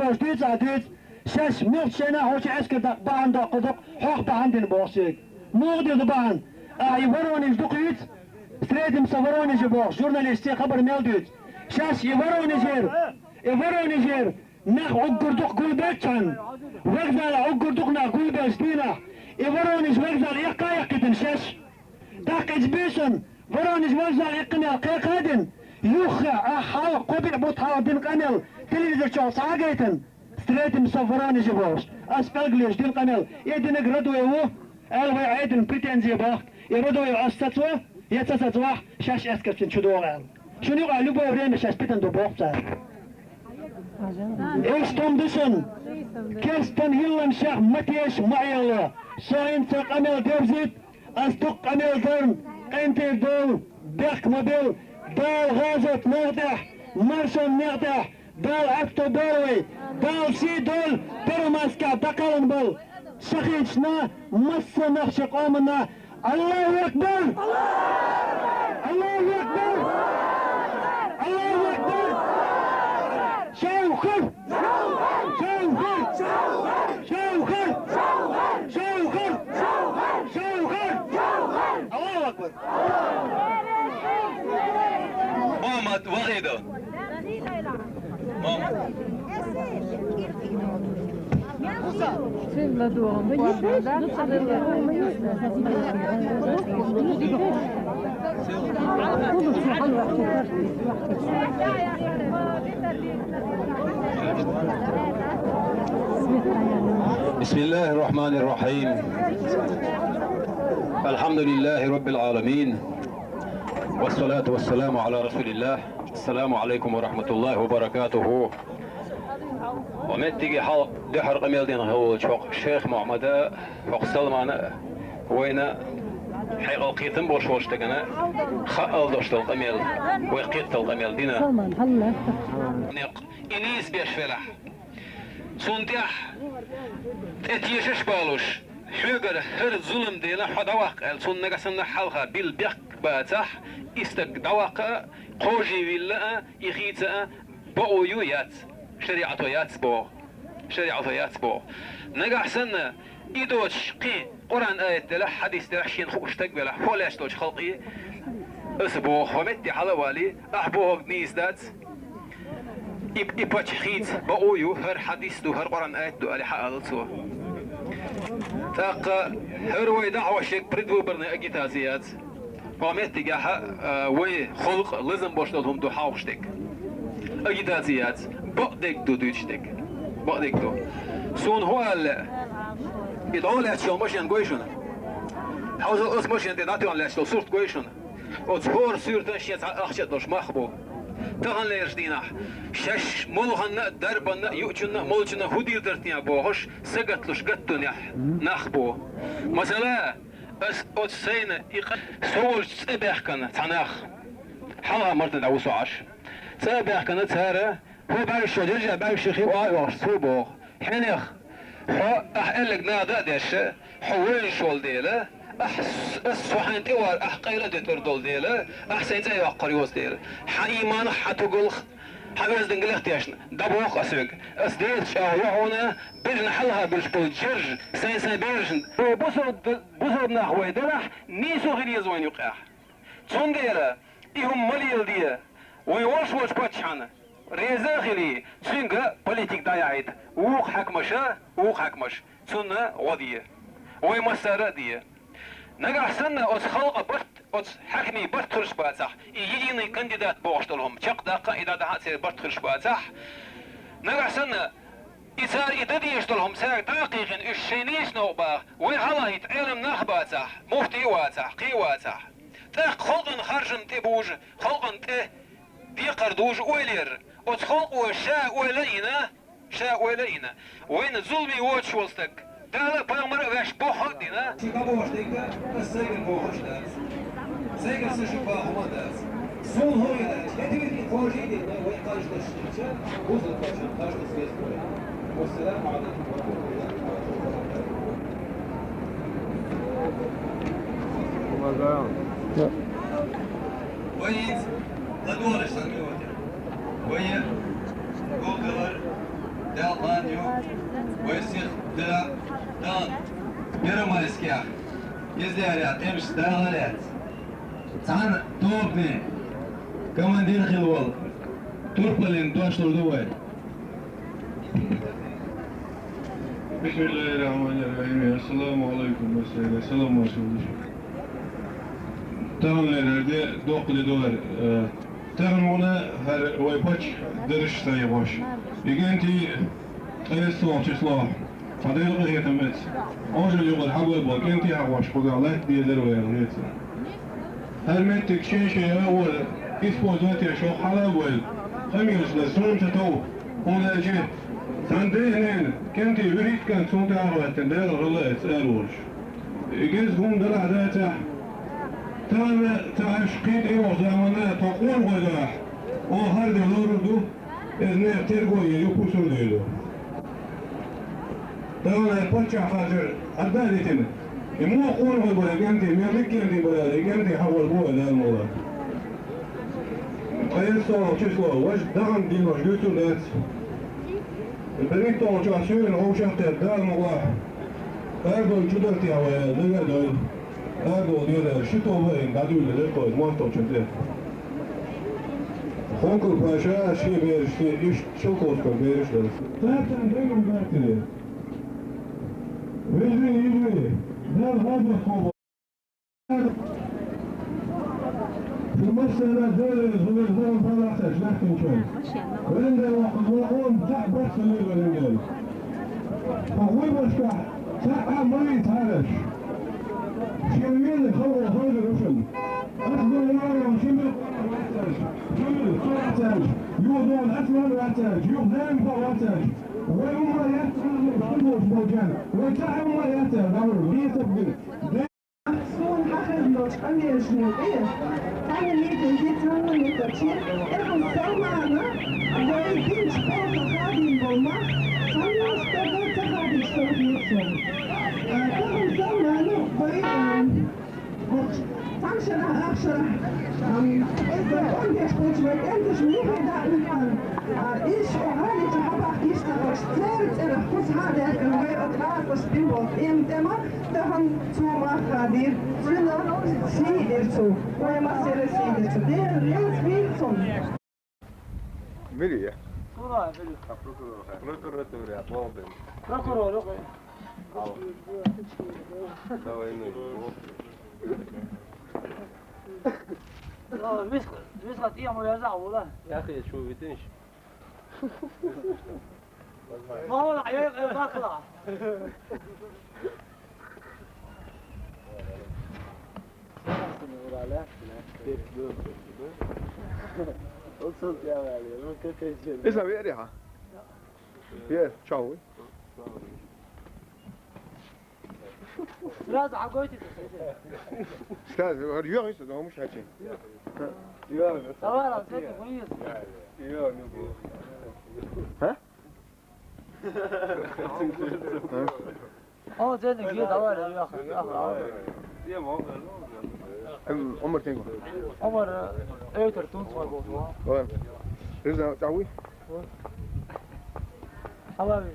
boş düz adüz. Şeş mülçene hoş eskerde bağında kuduk. Hak bağındın boşuk. Muğdirdi bağın. Воронеж дукuyut. Sredimsa Воронеж'e boş. Jurnalisti haber meldüt. Şeş Воронеж'er. Воронеж'er. Nah uggurduk gulbetçan. Vegzala uggurduk na gulbeç dina. Воронеж vegzal yakayak gidin şeş. Takıç büsün. Воронеж vegzal yakına kıkadın. Yuh ahal kubil buthavdin kanal. Televizor çalsa agaytın. Sredimsa Воронеж'e boş. Aspelgliş din kanal. Yedine graduevu. Elvay aydın pretenziye bak. Raduevu astatwa. Yetsasatwa. Şeş eskirsin çuduğal. Şunu yuqa lübo vreme şeş pitan do boğsa. Eştom düşün. Kersten hillan şah Matiyeş Mayalı. Şahin sak amel devzit. Astuk amel dörn. Enter dol. Bek mobil. Dal gazet nağdah. Marşon nağdah. Dal akto dolvi. Dal si dol. Perumaska dakalın bol. Şahinçna. Massa nakşık omuna. Allahu Ekber. Allahu Ekber. Allahu Ekber. Şevkır. Şevkır. Şevkır. Şevkır. Şevkır. Allahu Ekber. Muhammed Vahido. Muhammed. Bismillahirrahmanirrahim. Elhamdülillahi Rabbil alemin. Vessalatu vesselamu ala Resulillah. Esselamu aleyküm ve rahmetullahi ve berekatuhu. ومتجي حلق دحر قميل دين هو شوق شيخ محمد فوق سلمان وين حيقل قيتم بوش وش تجنا خال دوشت القميل وقيت القميل دينا سلمان هلا نق إنيس بيش فلح سنتيح اتيشش بالوش حجر هر ظلم دينا حدواق السن نقصنا حلقة بالبيق باتح استق دواق قوجي ولا يخيت بأويويات شريعته ياتبو شريعته ياتبو نجح سنة إيدوش قي قرآن آية تلا حديث تلا شين خوش تقبل فولاش توش خلقي أسبوع ومتي حلوالي أحبوه نيز دات إبتش خيت بأويو هر حديث دو هر قرآن آية دو ألي حقالتو تاق هر وي دعوة شيك بردو برنا أجيتازيات ومتي جاها وي خلق لازم بوشتلهم دو حاوشتك أجيتازيات بقدك دو دوشتك بقدك دو سون هو يدعون لأشياء ماشيان قويشونا حوزل أس ماشيان تناتيون لأشياء صورت قويشونا وتفور سورتان شيات أخشت دوش مخبو تغن ليرشدينا شش ملغن دربن يؤجن ملجن هدير درتنيا بوغش سقطلش قطن نخبو مثلا أس أتسين سول سبح كان تناخ حلا مرت دعوسو عش سبح كان تهاره هو بعد الشجرة بعد الشيخي وايوش صوبه حنيخ هو أحقلك نادا ديش حوين شول ديله السوحان تيوار أحقيرة دول ديله أحسن زي وقريوس ديله حيمان حتقول حبيز دنقل اختياشنا دبوق أسوق أسديت شاويعونا بيجن حلها بالجرج سين بيجن بصر نحوي دلح نيسو غير يزوين يقع تون ديله إهم مليل ديه ويوش باتشانا ريزاخلي سنجا بوليتيك دايعيد ووق حكمش سنة وضية ويمسارة ديه نجح سنة أس خلق برت أس حكمي برت خرش باتح يجيني كانديدات بوشتلهم شق دقة إذا دهات سير برت خرش باتح نجح سنة إثار إددي يشتلهم ساق دقيق الشينيش نوباغ ويحلا يتعلم نخباتح مفتي واتح قي واتح تاق خلقن خرجن تبوج خلقن ته دي قردوج ويلير وتخلق شاء ولينا وين ظلمي واتش ولستك دالا بامر واش بوخ دينا شيكابوش ديكا السيجن بوخش داس سيجن سيشبا هما داس سون هوي داس يتبني خوجي دينا ويقاش داشتيشا وصل كاشن قاش تسكيس بوري والسلام عليكم ورحمة الله وين لا دورش تنميوتي وين جوجلر del banho, ويسيخ دلا دان بيرما يسكيخ يزداريات تمش دالات تعال توبني كمان دير خلوال توربلين دوشتر دوال بسم الله الرحمن الرحيم. السلام عليكم مسائل السلام عليكم. Tanrı'larda dokulu dolar. Tanrı'na her vaypaç dırış sayıbaş. İgenti Eslov Çeslov. Fadil Gıhyetemet. Ağacı yol havlu bak. İgenti havaş kudalat diyeler verir. Her metrik şey var. İspozat yaşa hala var. Hem yüzler son çatav. Ona ce. Sen de hemen kenti veritken son tağavatın der ağırlığı ermiş. İgiz bundan adeta تعشقين ايوه زمانه تقول غدا او هر دلوردو ازنه ترگوی یکوسون دیدو تمام پچه خاطر ادادتیم امو قول غدا بوده گنتی میامک گنتی بوده گنتی حول بوده در مولا ایسا چیسلا وش دغم دیماش گوتون دست بريتو جاسون هو شاطر در مولا اردون چودرتی هوای دیگر داید Erdoğan diyor, şu tohumların dadıyla koydu, muhatap çünkü. Konkur paşa şey verişti, iş çok olsun verişler. Zaten benim dertli. Vecrin yüzü, der hazır kolu. Şu mesela deriz, hıvızdan falan ateş, lakin çöl. Benim de vakıflarım tahbat sınır benim gel. Fakvay başka, tahba mayı tarış. شمال خور خور رشم أخذ النار وشمل شمل صوتاج يوضون أسمر واتاج يوضون فواتاج ويوم يتعلم شموش موجان ويتعلم يتعلم دور يتبقى Son hakırloç anlayışını değil. Hani neyden getirenle yetişir. Erkan zamanı böyle genç olsa kadın olmak. Sanıyorsa da kadın sorumlusun. Erkan zamanı böyle Tanşara akşara. Ongeç koçmak endişt niye dağılıyor. İş o hali çabuk iştirak. Zert kuz hadi ve atras spinbol imtema dahan tuma kadir. Fırına şeydir su. O masere şeydir su. Der Jens Wilson. Veriyor. Sonra veriyor. Prokuratör ya, problem. Prokuror yok. Давай, ну. مش خطيئة مجازعة والله يا أخي شو بتنش. ما هو العيال بطلع اسمع بيا ريحة. بيا تشاوي. لا عقويتي استاذ اليوم يسد هو مش هاتشي. طبعا سيدي كويس ها؟ اه زين جديد طبعا يا اخي عمر تنقل. عمر ايوتر تونس ما وين؟ رزق تعوي؟ حبايبي